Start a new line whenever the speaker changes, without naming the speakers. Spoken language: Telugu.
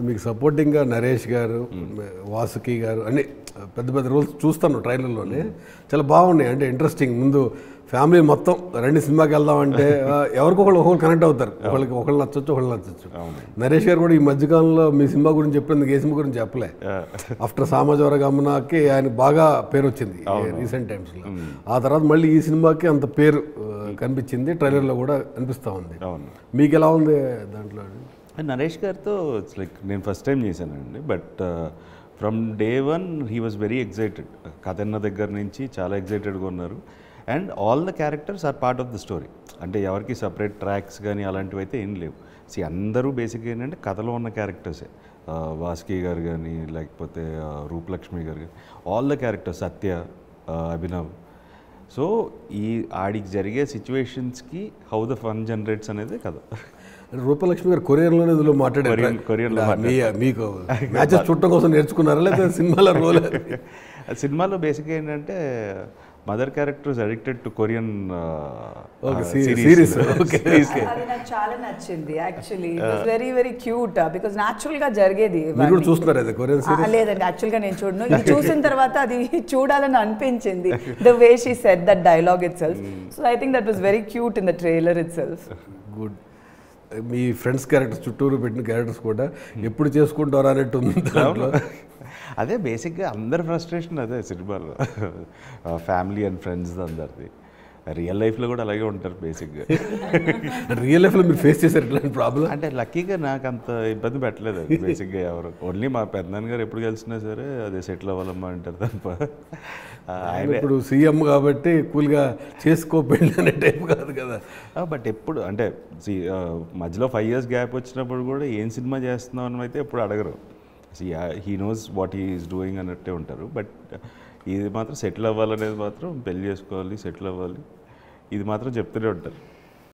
మీకు సపోర్టింగ్గా నరేష్ గారు, వాసుకి గారు అన్ని పెద్ద పెద్ద రోల్స్ చూస్తాను ట్రైలర్లోనే. చాలా బాగున్నాయి, అంటే ఇంట్రెస్టింగ్. ముందు ఫ్యామిలీ మొత్తం రండి సినిమాకి వెళ్దామంటే ఎవరికొకళ్ళు ఒకళ్ళు కనెక్ట్ అవుతారు, ఒకళ్ళు నచ్చొచ్చు ఒకళ్ళు నచ్చొచ్చు. నరేష్ గారు కూడా ఈ మధ్యకాలంలో మీ సినిమా గురించి చెప్పినందుకు ఏ సినిమా గురించి చెప్పలే. ఆఫ్టర్ సామాజిక గమనాకి ఆయన బాగా పేరు వచ్చింది రీసెంట్ టైమ్స్లో. ఆ తర్వాత మళ్ళీ ఈ సినిమాకి అంత పేరు కనిపించింది, ట్రైలర్లో కూడా అనిపిస్తూ ఉంది. మీకు ఎలా ఉంది దాంట్లో?
నరేష్ గారితో ఇట్స్ లైక్ నేను ఫస్ట్ టైం చేశానండి, but from day one he was very excited. కథన్న దగ్గర నుంచి చాలా ఎగ్జైటెడ్గా ఉన్నారు. And all the characters are part of the story. అంటే ఎవరికి సపరేట్ ట్రాక్స్ కానీ అలాంటివి అయితే ఏం లేవు. అందరూ బేసిక్గా ఏంటంటే కథలో ఉన్న క్యారెక్టర్సే. వాసుకి గారు కానీ, లేకపోతే రూపలక్ష్మి గారు కానీ, all the characters, Satya, Abhinav. So ఈ ఆడికి జరిగే సిచ్యువేషన్స్కి హౌ ద ఫన్ జనరేట్స్ అనేది కథ.
రూపలక్ష్మి గారు కొరియన్లోనే ఇందులో
కొరియన్లో
మీకు మ్యాచెస్ చూడటం కోసం నేర్చుకున్నారా లేదా సినిమాలో రోల్?
సినిమాలో బేసిక్గా ఏంటంటే mother characters addicted to Korean
series.
అది నాకు చాలా నచ్చింది actually. It was very very cute because natural గా జరిగేది.
మీరు కూడా చూస్తున్నారు అది కొరియన్ సిరీస్?
లేదండి, యాక్చువల్ గా నేను చూడను. ఇది చూసిన తర్వాత అది చూడాలని అనిపించింది, the way she said that dialogue it self. So I think that was very cute in the trailer it self.
Good. Me friends characters, చుట్టూరు పెట్టిన క్యారెక్టర్స్ కూడా ఎప్పుడు చేసుకుంటారా అన్నట్టు ఉంది దాంట్లో.
అదే బేసిక్గా అందరి ఫ్రస్ట్రేషన్ అదే సినిమాలో, ఫ్యామిలీ అండ్ ఫ్రెండ్స్ అందరిది. రియల్ లైఫ్లో కూడా అలాగే ఉంటారు బేసిక్గా.
రియల్ లైఫ్లో మీరు ఫేస్ చేశారు ఇట్లాంటి ప్రాబ్లం?
అంటే లక్కీగా నాకు అంత ఇబ్బంది పెట్టలేదు అది బేసిక్గా. ఎవరు ఓన్లీ మా పెద్దనాన్న గారు ఎప్పుడు కలిసినా సరే అదే సెటిల్ అవ్వాలమ్మా అంటారు తప్ప.
ఆయన ఇప్పుడు సీఎం కాబట్టి కూల్గా చేసుకోపెళ్ళి అనే టైప్ కాదు కదా.
బట్ ఎప్పుడు అంటే మధ్యలో 5 years గ్యాప్ వచ్చినప్పుడు కూడా ఏం సినిమా చేస్తున్నావు అని అయితే ఎప్పుడు అడగరు. He knows what he is doing అన్నట్టే ఉంటారు. బట్ ఇది మాత్రం సెటిల్ అవ్వాలనేది మాత్రం, పెళ్లి చేసుకోవాలి, సెటిల్ అవ్వాలి, ఇది మాత్రం చెప్తూనే ఉంటారు.